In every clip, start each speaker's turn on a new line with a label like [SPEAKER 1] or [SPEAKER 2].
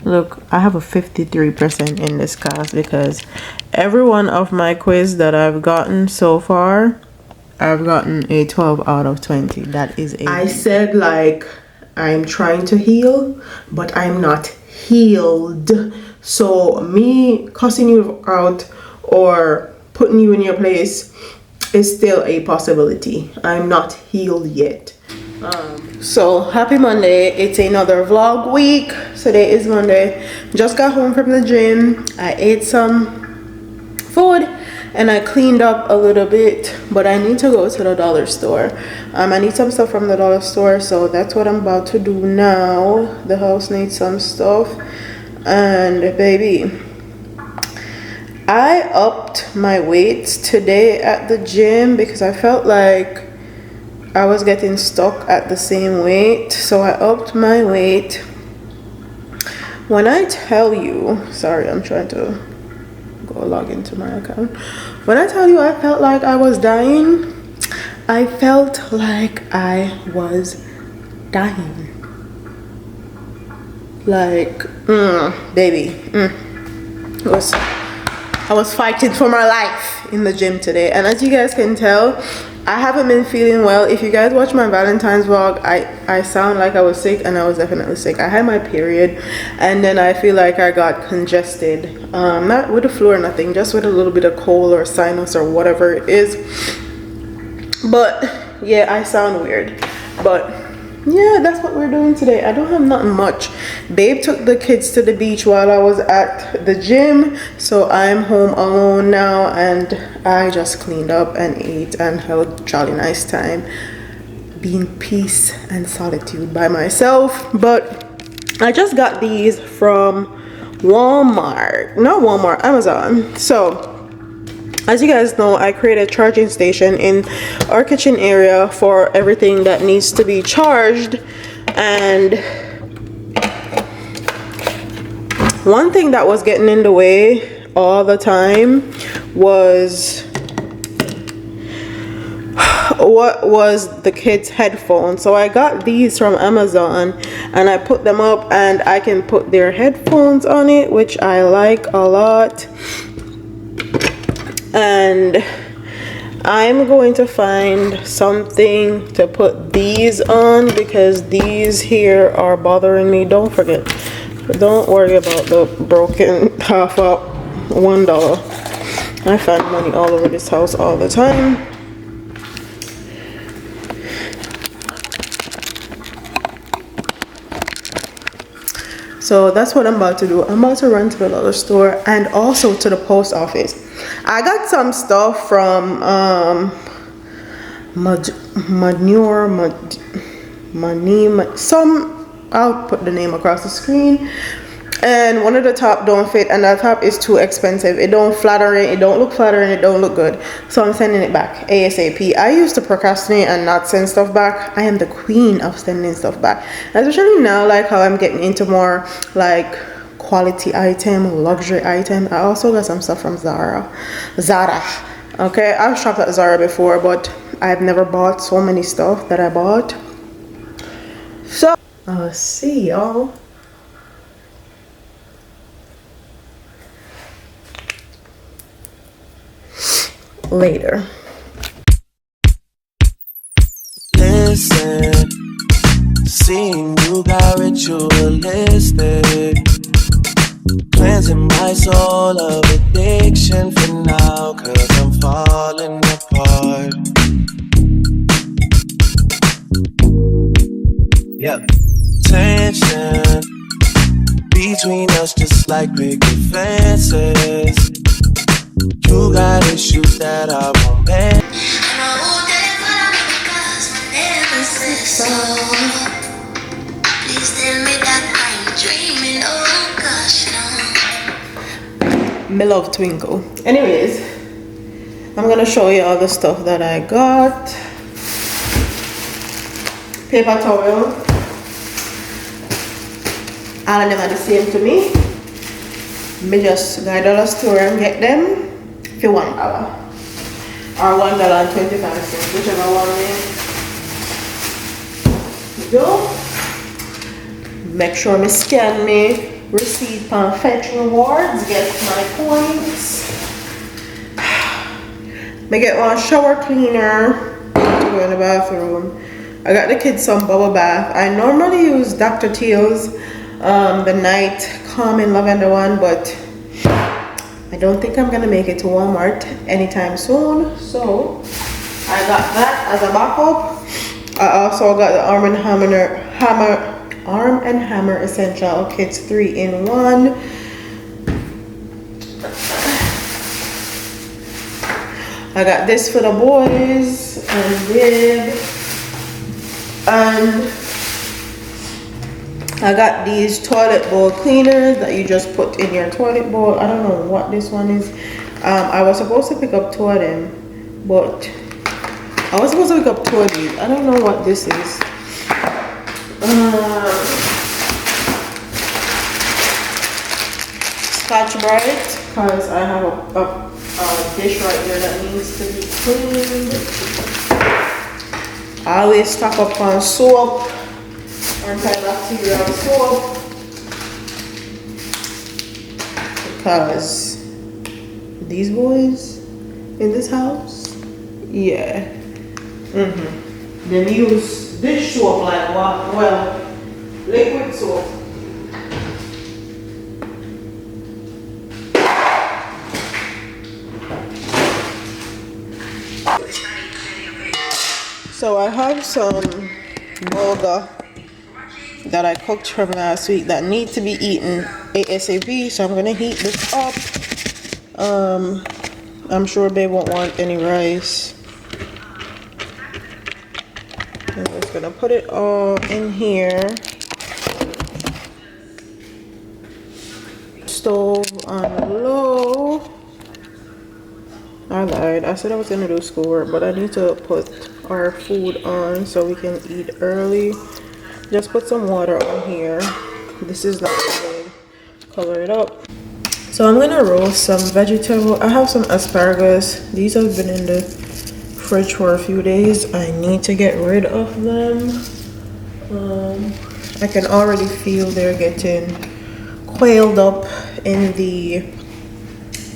[SPEAKER 1] Look, I have a 53% in this class because every one of my quiz that I've gotten so far, I've gotten a 12 out of 20. That is a... I said like I'm trying to heal, but I'm not healed. So me cussing you out or putting you in your place is still a possibility. I'm not healed yet. So happy Monday. It's another vlog week. Today is Monday. Just got home from the gym. I ate some food and I cleaned up a little bit, but I need to go to the dollar store. I need some stuff from the dollar store, so that's what I'm about to do now. The house needs some stuff. And baby, I upped my weights today at the gym because I felt like I was getting stuck at the same weight, so I upped my weight. When I tell you, sorry, I'm trying to go log into my account. When I tell you I felt like I was dying, I felt like I was dying. Like, baby, I was fighting for my life in the gym today. And as you guys can tell, I haven't been feeling well. If you guys watch my Valentine's vlog, I sound like I was sick, and I was definitely sick. I had my period, and then I feel like I got congested. Not with the flu or nothing, just with a little bit of cold or sinus or whatever it is. But yeah, I sound weird. But yeah, that's what we're doing today. I don't have nothing much. Babe took the kids to the beach while I was at the gym, so I'm home alone now, and I just cleaned up and ate and had a jolly nice time being peace and solitude by myself. But I just got these from Walmart, not Walmart, Amazon. So as you guys know, I created a charging station in our kitchen area for everything that needs to be charged. And one thing that was getting in the way all the time was the kids' headphones. So I got these from Amazon and I put them up, and I can put their headphones on it, which I like a lot. And I'm going to find something to put these on because these here are bothering me. Don't worry about the broken half up $1. I find money all over this house all the time. So that's what I'm about to do. I'm about to run to the dollar store and also to the post office. I got some stuff from I'll put the name across the screen. And one of the top don't fit, and that top is too expensive. It don't flattering, it don't look flattering, it don't look good. So I'm sending it back ASAP. I used to procrastinate and not send stuff back. I am the queen of sending stuff back. Especially now, like how I'm getting into more like quality item, luxury item. I also got some stuff from Zara. Okay, I've shopped at Zara before, but I've never bought so many stuff that I bought. So I'll see y'all later.
[SPEAKER 2] Listen, seeing you got ritualistic, cleansing my soul of addiction for now, 'cause I'm falling apart. Yeah, tension between us just like picket fences. You got issues that I won't bear. So, please tell me that I'm dreaming. Oh gosh, no.
[SPEAKER 1] Me love Twinkle. Anyways, I'm gonna show you all the stuff that I got. Paper towel. All of them are the same to me. Me just go to the store and get them for $1 or $1.25, whichever one you do. Make sure me scan me receive fetch rewards, get my points. I get one shower cleaner to go in the bathroom. I got the kids some bubble bath. I normally use Dr. Teal's the night calming lavender one, but I don't think I'm gonna make it to Walmart anytime soon, so I got that as a backup. I also got the Arm and Hammer Essential Kits 3-in-1. I got this for the boys and bib, and I got these toilet bowl cleaners that you just put in your toilet bowl. I don't know what this one is. I was supposed to pick up 2 of them, but I was supposed to pick up 2 of these. I don't know what this is. Scotch-Brite, because I have a dish right there that needs to be cleaned. I always stock up on soap, antibacterial soap, because these boys in this house, yeah, they use dish soap like what? Well, liquid soap. So I have some bulgur that I cooked from last week that need to be eaten ASAP, so I'm gonna heat this up. I'm sure babe won't want any rice. I'm just gonna put it all in here. Stove on low. I lied. I said I was gonna do schoolwork, but I need to put our food on so we can eat early. Just put some water on here. This is not good. Color it up. So I'm gonna roast some vegetable. I have some asparagus. These have been in the fridge for a few days. I need to get rid of them. I can already feel they're getting coiled up in the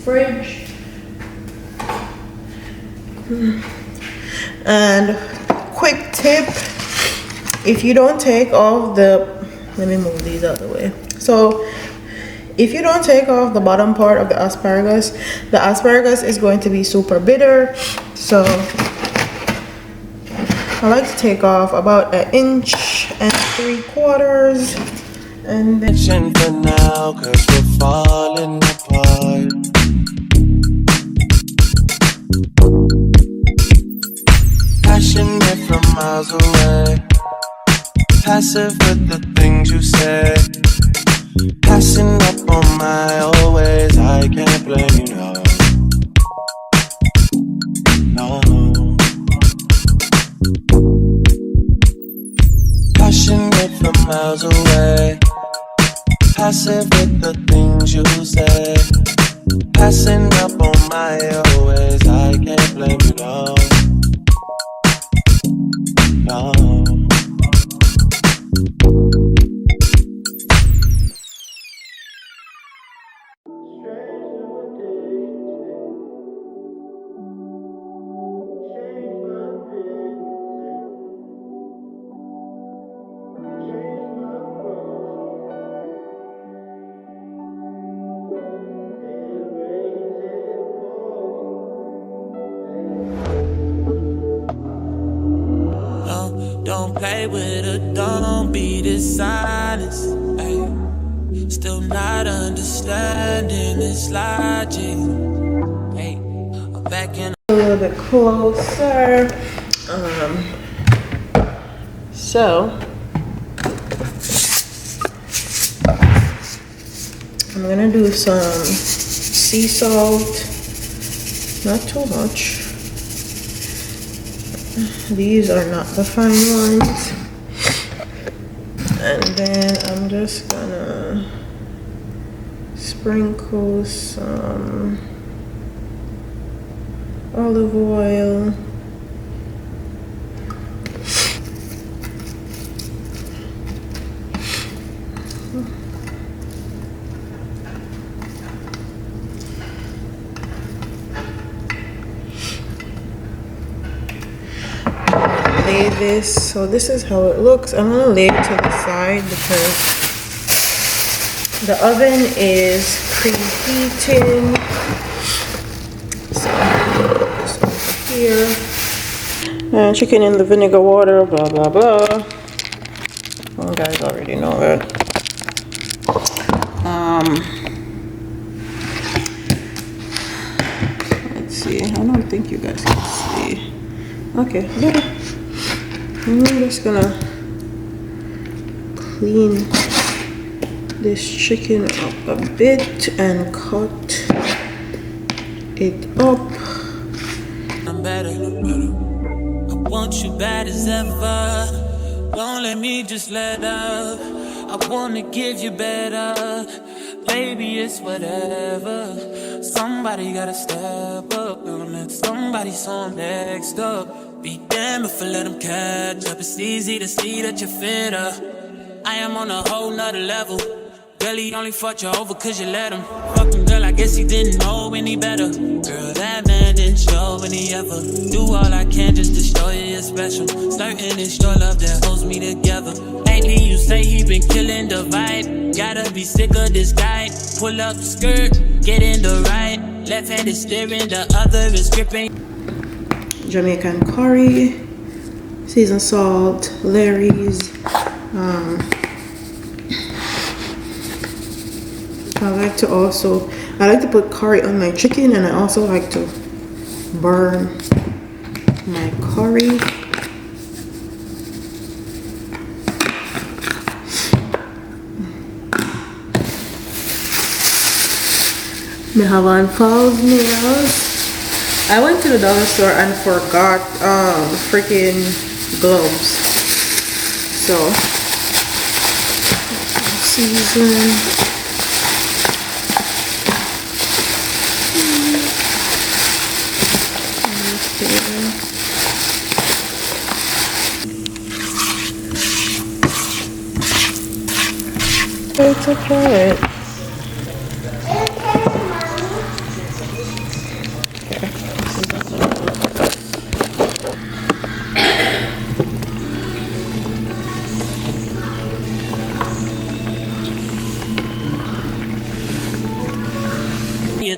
[SPEAKER 1] fridge. And quick tip, if you don't take off the, let me move these out of the way. So if you don't take off the bottom part of the asparagus is going to be super bitter. So I like to take off about 1 3/4 inches, and then
[SPEAKER 3] for now, 'cause we're falling apart. Passionate from miles away, passive with the things you say, passing up on my always. I can't blame you, no. Passionate from miles away, passive with the things you say, passing up on my always. I can't blame you, no. No. Don't play with her, don't be dishonest. Ay. Still not understanding this logic. Hey, I'm back in
[SPEAKER 1] a little bit closer. So I'm gonna do some sea salt, not too much. These are not the fine ones. And then I'm just gonna sprinkle some olive oil. lay this. So this is how it looks. I'm gonna lay it to the side because the oven is preheating. So put this over here. And chicken in the vinegar water, blah blah blah. You guys already know that. Let's see. I don't think you guys can see. Okay, better. I'm just gonna clean this chicken up a bit and cut it up.
[SPEAKER 3] I'm better. I want you bad as ever. Don't let me just let up. I wanna give you better. Baby, it's whatever. Somebody gotta step up. Don't let somebody so next up. Be damned if I let them catch up. It's easy to see that you're fitter. I am on a whole nother level. Girl, he only fucked you over cause you let him. Fuck him, girl, I guess he didn't know any better. Girl, that man didn't show any ever. Do all I can just to show you you're special. Certain it's your love that holds me together. Lately you say he been killing the vibe. Gotta be sick of this guy. Pull up the skirt, get in the right. Left hand is steering, the other is gripping.
[SPEAKER 1] Jamaican curry, seasoned salt, Larry's. I like to put curry on my chicken, and I also like to burn my curry. I have on false nails. I went to the dollar store and forgot freaking gloves. So season. It's a carrot.
[SPEAKER 3] You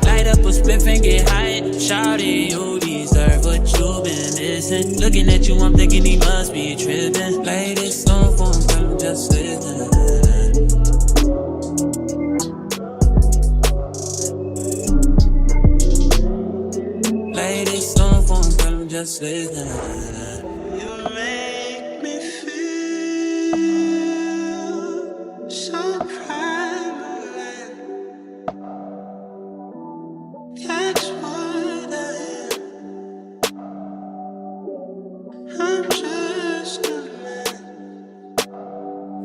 [SPEAKER 3] light up a spliff and get high. Shawty, you deserve what you've been missing. Looking at you, I'm thinking he must be tripping. Play this song for him, girl, just listen. Play this song for him, girl, just listen.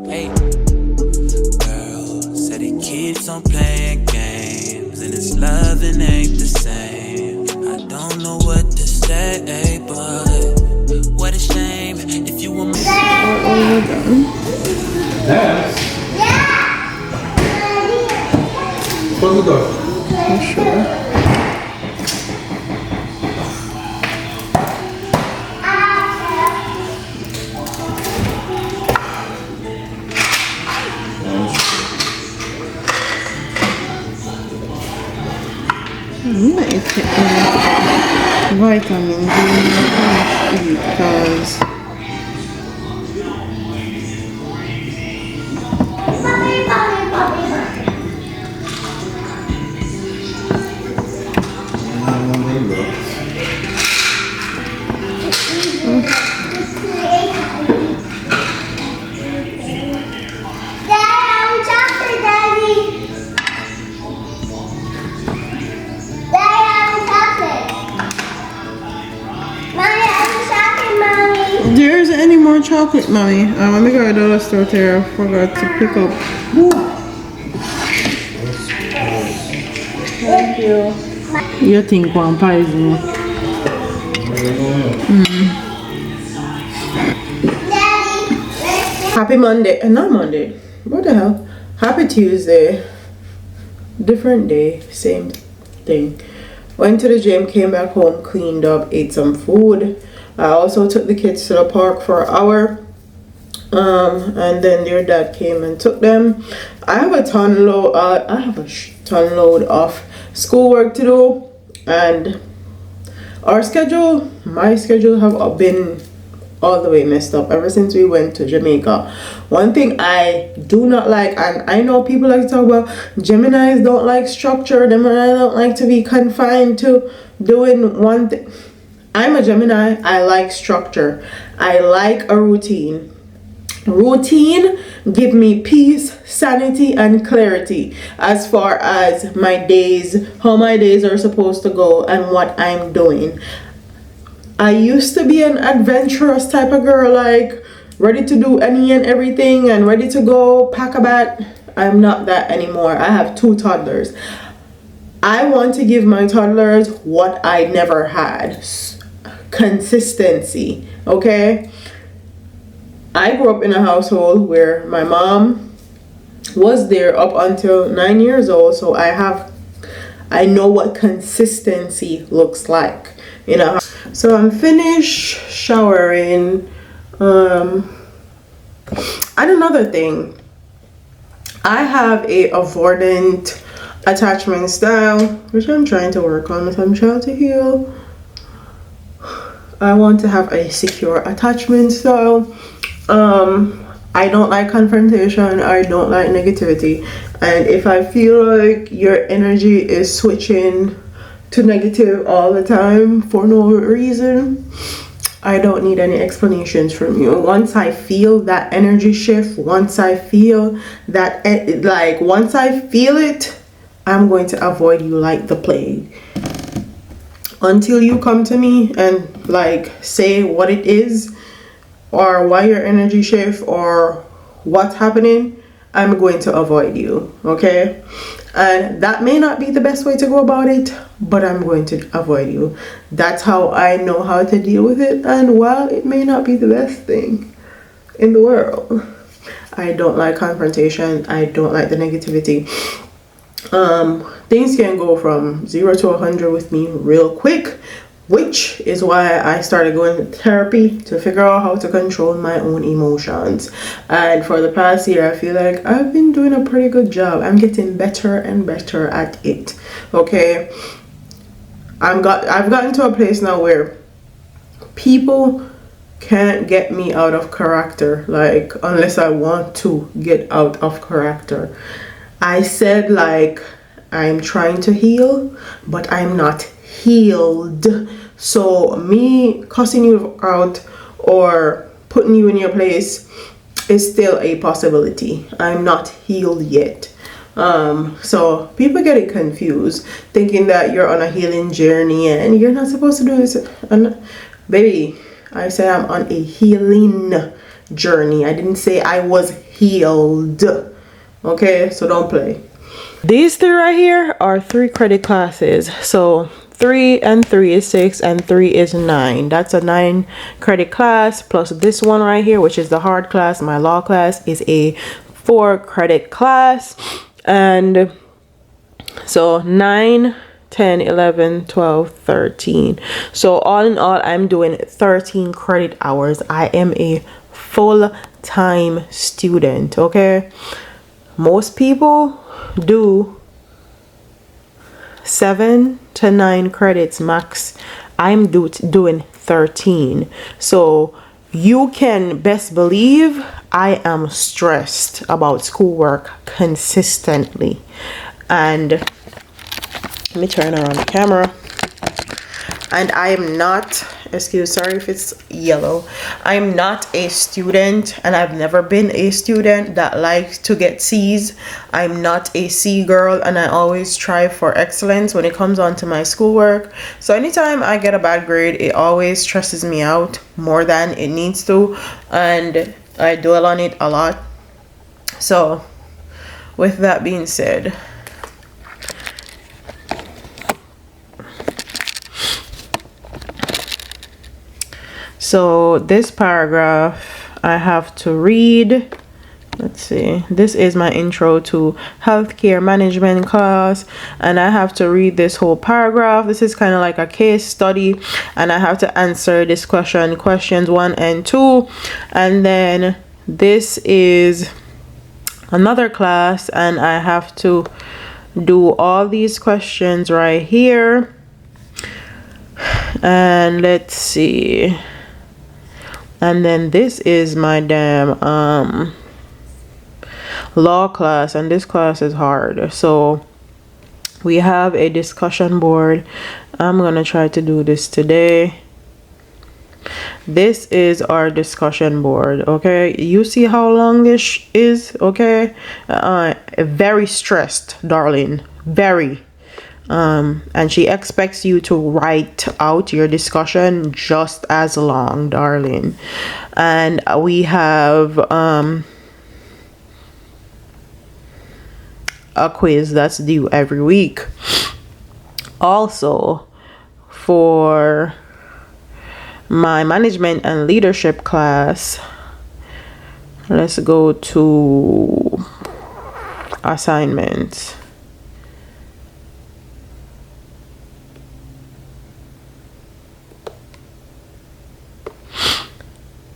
[SPEAKER 3] Hey, girl said he keeps on playing games, and his loving ain't the same. I don't know what to say, but what a shame if you were me.
[SPEAKER 4] Yes. Close the door.
[SPEAKER 1] I'm sure. Vitamin D because there isn't any more chocolate, mommy. When we got a dollar store there, I forgot to pick up. Thank you. You think one poison? Happy Monday. Not Monday. What the hell? Happy Tuesday. Different day. Same thing. Went to the gym, came back home, cleaned up, ate some food. I also took the kids to the park for an hour. And then their dad came and took them. I have a ton load. Ton load of schoolwork to do, and my schedule have been all the way messed up ever since we went to Jamaica. One thing I do not like, and I know people like to talk about Geminis don't like structure, Gemini don't like to be confined to doing one thing. I'm a Gemini. I like structure. I like a routine. Routine give me peace, sanity, and clarity as far as my days, how my days are supposed to go, and what I'm doing. I used to be an adventurous type of girl, like ready to do any and everything and ready to go pack a bat. I'm not that anymore. I have 2 toddlers. I want to give my toddlers what I never had: consistency. Okay, I grew up in a household where my mom was there up until 9 years old, so I know what consistency looks like, you know. So I'm finished showering. And another thing, I have a avoidant attachment style, which I'm trying to work on as I'm trying to heal. I want to have a secure attachment style. I don't like confrontation. I don't like negativity. And if I feel like your energy is switching to negative all the time for no reason, I don't need any explanations from you. Once I feel that energy shift, once I feel it, I'm going to avoid you like the plague. Until you come to me and like say what it is, or why your energy shift, or what's happening, I'm going to avoid you, okay? And that may not be the best way to go about it, but I'm going to avoid you. That's how I know how to deal with it. And while it may not be the best thing in the world, I don't like confrontation. I don't like the negativity. Things can go from 0 to 100 with me real quick, which is why I started going to therapy to figure out how to control my own emotions. And for the past year, I feel like I've been doing a pretty good job. I'm getting better and better at it. Okay, I've gotten to a place now where people can't get me out of character, like, unless I want to get out of character. I said, like, I'm trying to heal, but I'm not healed. So me cussing you out or putting you in your place is still a possibility. I'm not healed yet. So people get it confused, thinking that you're on a healing journey and you're not supposed to do this. And baby, I said I'm on a healing journey. I didn't say I was healed. Okay, so don't play. These 3 right here are 3 credit classes. So 3 and 3 is 6 and 3 is 9. That's a 9 credit class, plus this one right here, which is the hard class. My law class is a 4 credit class. And so 9, 10, 11, 12, 13. So all in all, I'm doing 13 credit hours. I am a full-time student, okay? Most people do 7 to 9 credits max. I'm doing 13. So you can best believe I am stressed about schoolwork consistently. And let me turn around the camera. And I am not, sorry if it's yellow, I'm not a student, and I've never been a student that likes to get C's. I'm not a C girl, and I always strive for excellence when it comes on to my schoolwork. So anytime I get a bad grade, it always stresses me out more than it needs to, and I dwell on it a lot. So with that being said, so this paragraph I have to read let's see, this is my intro to healthcare management class, and I have to read this whole paragraph. This is kind of like a case study, and I have to answer this questions 1 and 2. And then this is another class, and I have to do all these questions right here. And let's see, and then this is my damn law class, and this class is hard. So we have a discussion board. I'm gonna try to do this today. This is our discussion board. Okay, you see how long this is? Okay, very stressed, darling, very. And she expects you to write out your discussion just as long, darling. And we have a quiz that's due every week. Also, for my management and leadership class, let's go to assignments.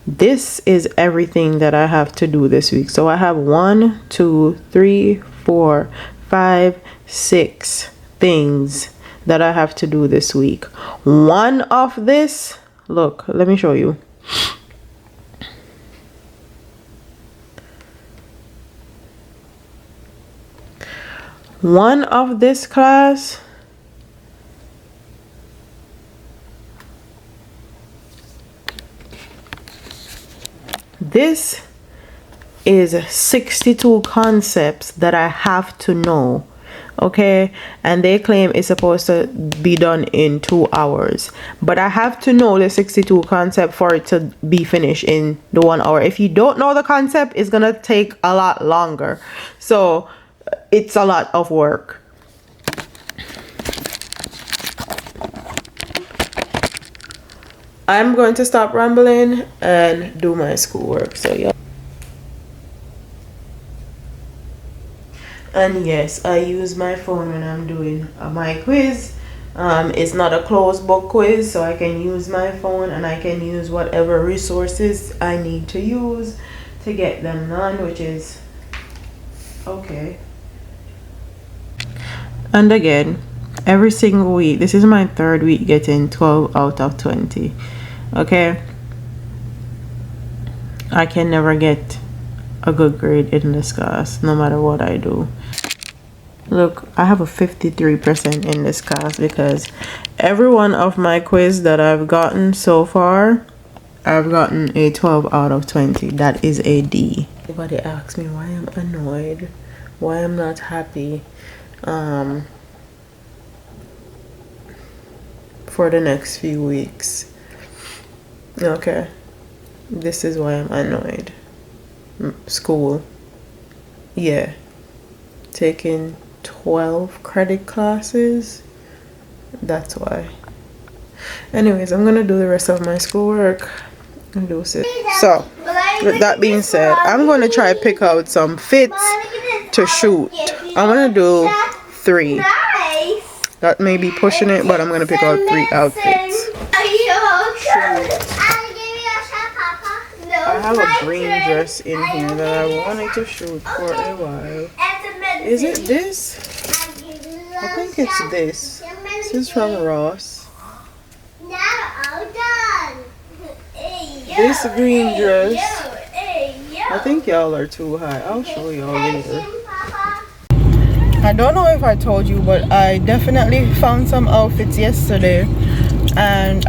[SPEAKER 1] This is everything that I have to do this week. So I have 1, 2, 3, 4, 5, 6 things that I have to do this week. One of this, look, let me show you. One of this class this is 62 concepts that I have to know, okay? And they claim it's supposed to be done in 2 hours, but I have to know the 62 concept for it to be finished in the 1 hour. If you don't know the concept, it's gonna take a lot longer. So it's a lot of work. I'm going to stop rambling and do my schoolwork. So yeah. And yes, I use my phone when I'm doing my quiz. It's not a closed book quiz, so I can use my phone and I can use whatever resources I need to use to get them done, which is okay. And again, every single week, this is my 3rd week getting 12 out of 20. Okay, I can never get a good grade in this class no matter what I do. Look, I have a 53% in this class because every one of my quiz that I've gotten so far, I've gotten a 12 out of 20. That is a D. Everybody asks me why I'm annoyed, why I'm not happy for the next few weeks. Okay, this is why I'm annoyed. School, yeah, taking 12 credit classes, that's why. Anyways, I'm gonna do the rest of my schoolwork and do it. So with that being said, I'm gonna try to pick out some fits to shoot. I'm gonna do 3. That may be pushing it, but I'm gonna pick out 3 outfits. I have a green dress in here that I wanted to shoot for a while. Is it this? I think it's this. This is from Ross. This green dress. I think y'all are too high. I'll show y'all later. I don't know if I told you, but I definitely found some outfits yesterday, and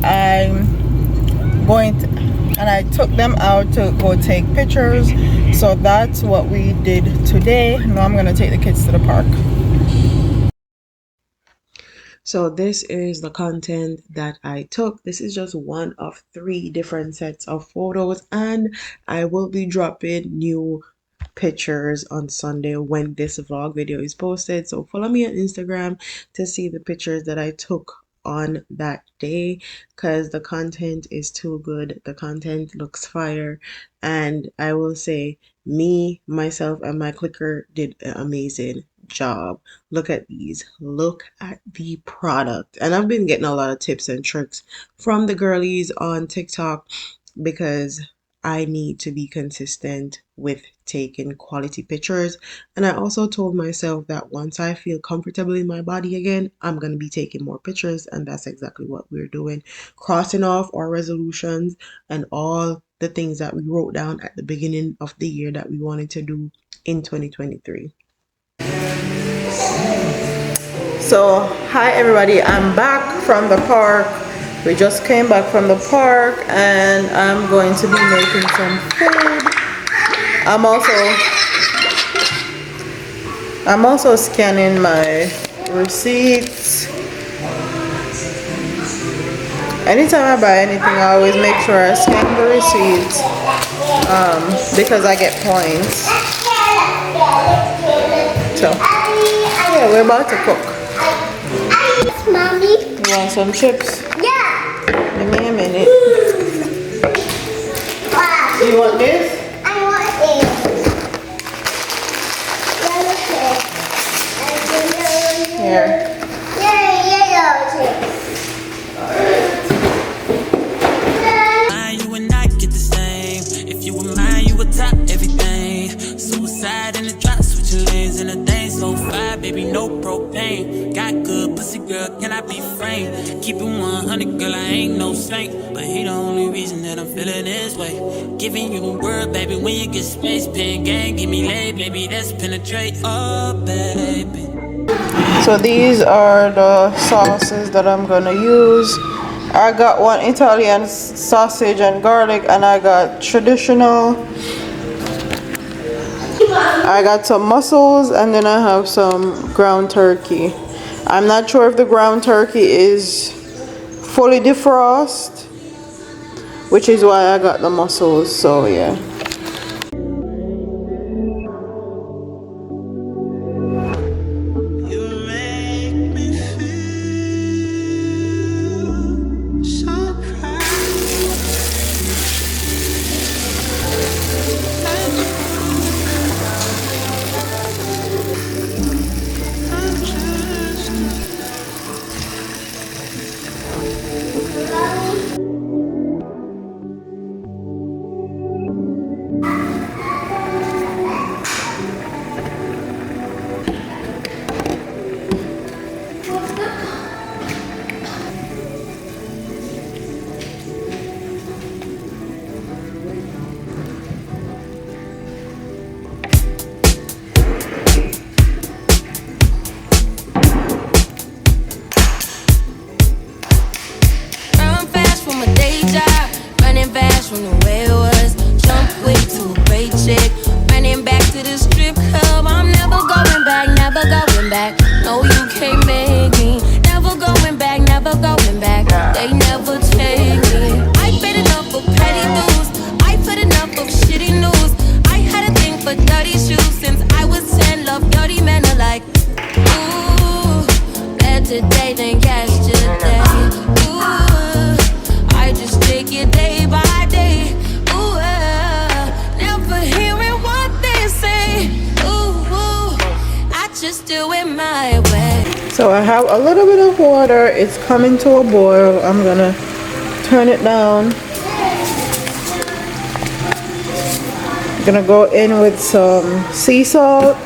[SPEAKER 1] I took them out to go take pictures. So that's what we did today. Now I'm gonna take the kids to the park. So this is the content that I took. This is just one of 3 different sets of photos, and I will be dropping new pictures on Sunday when this vlog video is posted. So follow me on Instagram to see the pictures that I took on that day because the content is too good. The content looks fire. And I will say, me, myself, and my clicker did an amazing job. Look at these. Look at the product. And I've been getting a lot of tips and tricks from the girlies on TikTok because I need to be consistent with taking quality pictures. And I also told myself that once I feel comfortable in my body again, I'm going to be taking more pictures. And that's exactly what we're doing. Crossing off our resolutions and all the things that we wrote down at the beginning of the year that we wanted to do in 2023. So, hi everybody, I'm back from the park. We just came back from the park and I'm going to be making some food. I'm also scanning my receipts. Anytime I buy anything, I always make sure I scan the receipts because I get points. So, yeah, we're about to cook.
[SPEAKER 2] Mommy?
[SPEAKER 1] You want some chips?
[SPEAKER 2] Yeah.
[SPEAKER 1] Give me a minute.
[SPEAKER 2] Wow.
[SPEAKER 1] You want this?
[SPEAKER 2] I want it. Yellow chip.
[SPEAKER 1] Here.
[SPEAKER 2] Yellow chip.
[SPEAKER 3] You and I get the same. If you were mine, you would top everything. Suicide in the drop, switching lanes in a day. So fire, baby, no propane. Got good pussy, girl, can I be frank? Keep it 100, girl, I ain't no saint. But he the only reason that I'm feeling this way. Giving you a word, baby, when you get space. Pen gang, give me lay, baby, that's penetrate. Oh, baby.
[SPEAKER 1] So these are the sauces that I'm gonna use. I got one Italian sausage and garlic, and I got traditional. I got some mussels, and then I have some ground turkey. I'm not sure if the ground turkey is fully defrost, which is why I got the mussels. So yeah.
[SPEAKER 5] Run fast from a day job, running fast from the way it was. Jump quick to a great chick, running back to the strip club. I'm never going back, never going back. No, you can't make me. Never going back, never going back. They never take me. I paid enough for petty dues. I put enough of shitty news. I had a thing for dirty shoes since I was 10. Love dirty men alike. Ooh, better today than yesterday. Ooh, I just take it day by day. Ooh, never hearing what they say. Ooh, I just do it my way.
[SPEAKER 1] So I have a little bit of water. It's coming to a boil. I'm gonna turn it down. I'm gonna go in with some sea salt.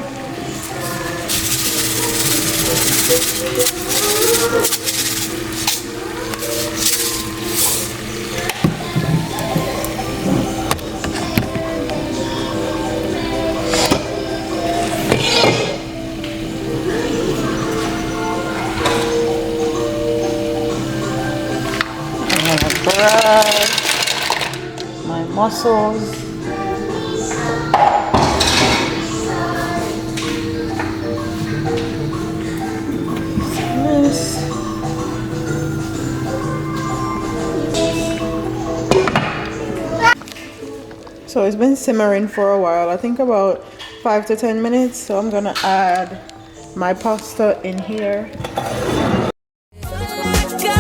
[SPEAKER 1] Grab my mussels. This. So it's been simmering for a while. I think about 5 to 10 minutes. So I'm gonna add my pasta in here.
[SPEAKER 5] Got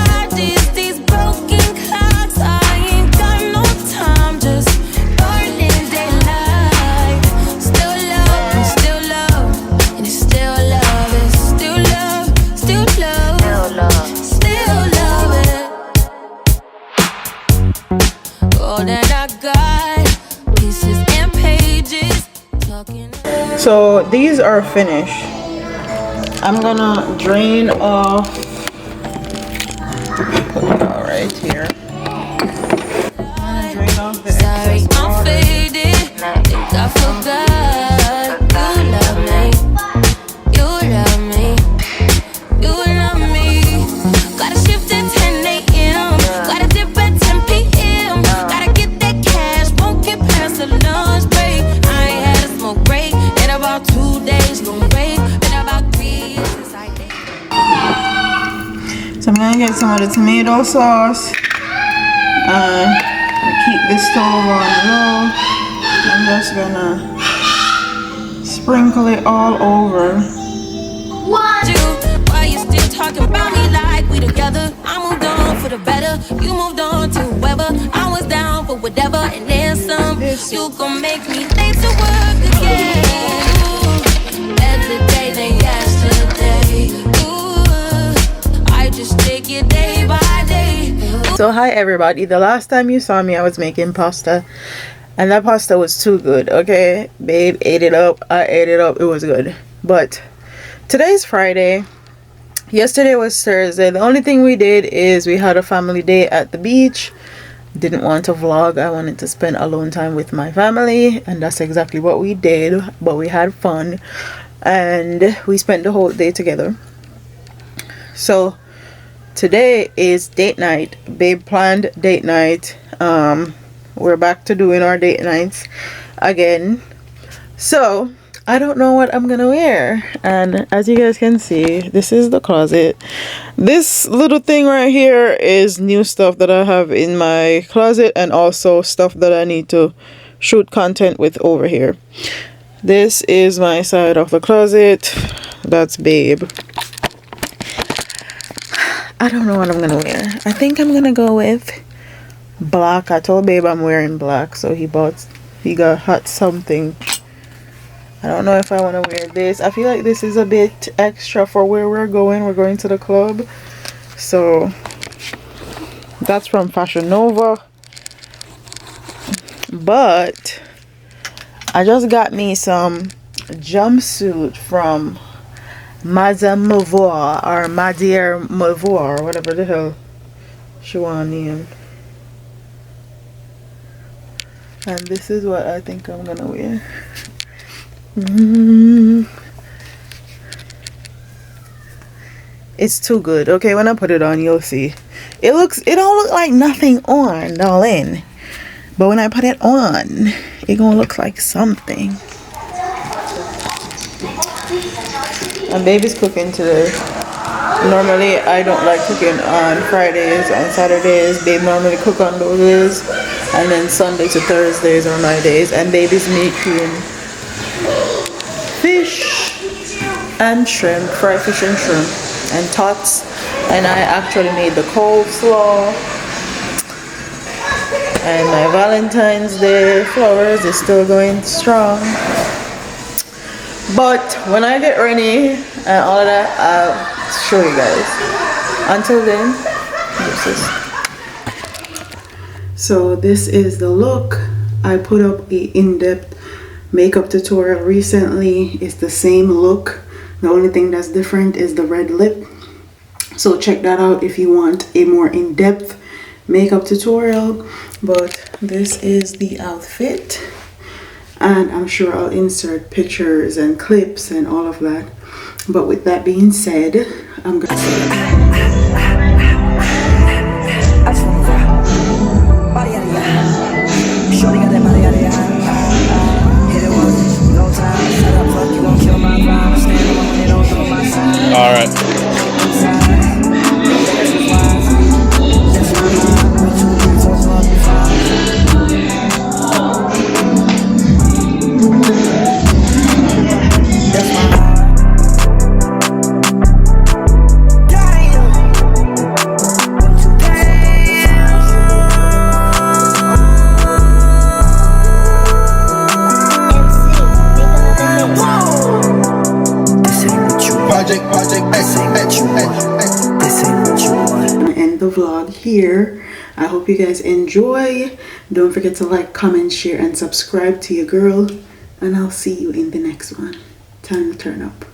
[SPEAKER 1] So these are finished. I'm gonna drain off. Put it all right here. Drain off the
[SPEAKER 5] Sorry,
[SPEAKER 1] excess
[SPEAKER 5] I'm
[SPEAKER 1] water.
[SPEAKER 5] faded. Think I forgot. You love me. You love me. You love me. Gotta shift at 10 a.m. Gotta dip at 10 p.m. Gotta get that cash. Won't get past the lunch break. I ain't had a smoke break in about 2 days. No break. Been about 3 years since I did.
[SPEAKER 1] So I'm gonna get some of the tomato sauce and keep the stove on low. I'm just gonna sprinkle it all over.
[SPEAKER 5] Why you still talking about me like we together? I moved on for the better. You moved on to whoever. I was down for whatever, and then some. You gon' make me late to work again. Ooh, better day than yesterday. Ooh, I just take it day by day.
[SPEAKER 1] So hi everybody, the last time you saw me I was making pasta and that pasta was too good. Okay, babe ate it up, I ate it up, it was good. But today's Friday, yesterday was Thursday. The only thing we did is we had a family day at the beach. Didn't want to vlog, I wanted to spend alone time with my family, and that's exactly what we did. But we had fun and we spent the whole day together. So today is date night. Babe planned date night. We're back to doing our date nights again. So I don't know what I'm gonna wear, and as you guys can see, this is the closet. This little thing right here is new stuff that I have in my closet, and also stuff that I need to shoot content with over here. This is my side of the closet. That's Babe. I don't know what I'm gonna wear. I think I'm gonna go with black. I told Babe I'm wearing black, so he got something. I don't know if I want to wear this. I feel like this is a bit extra for where we're going. We're going to the club. So that's from Fashion Nova. But I just got me some jumpsuit from Madame Mauvoir or Madier Mauvoir, whatever the hell she want to name. And this is what I think I'm gonna wear. It's too good. Okay, when I put it on, you'll see. It don't look like nothing on, darling. But when I put it on, it gonna look like something. And Baby's cooking today. Normally I don't like cooking on Fridays and Saturdays. Babe normally cook on those days, and then Sunday to Thursdays are my days. And Baby's making fish and shrimp, fried fish and shrimp and tots. And I actually made the coleslaw. And my Valentine's Day flowers is still going strong. But when I get ready and all of that, I'll show you guys. Until then, so this is the look. I put up a in-depth makeup tutorial recently. It's the same look. The only thing that's different is the red lip. So check that out if you want a more in-depth makeup tutorial. But this is the outfit. And I'm sure I'll insert pictures and clips and all of that. But with that being said, I'm gonna
[SPEAKER 4] All right.
[SPEAKER 1] vlog here. I hope you guys enjoy. Don't forget to like, comment, share, and subscribe to your girl. and I'll see you in the next one. Time to turn up.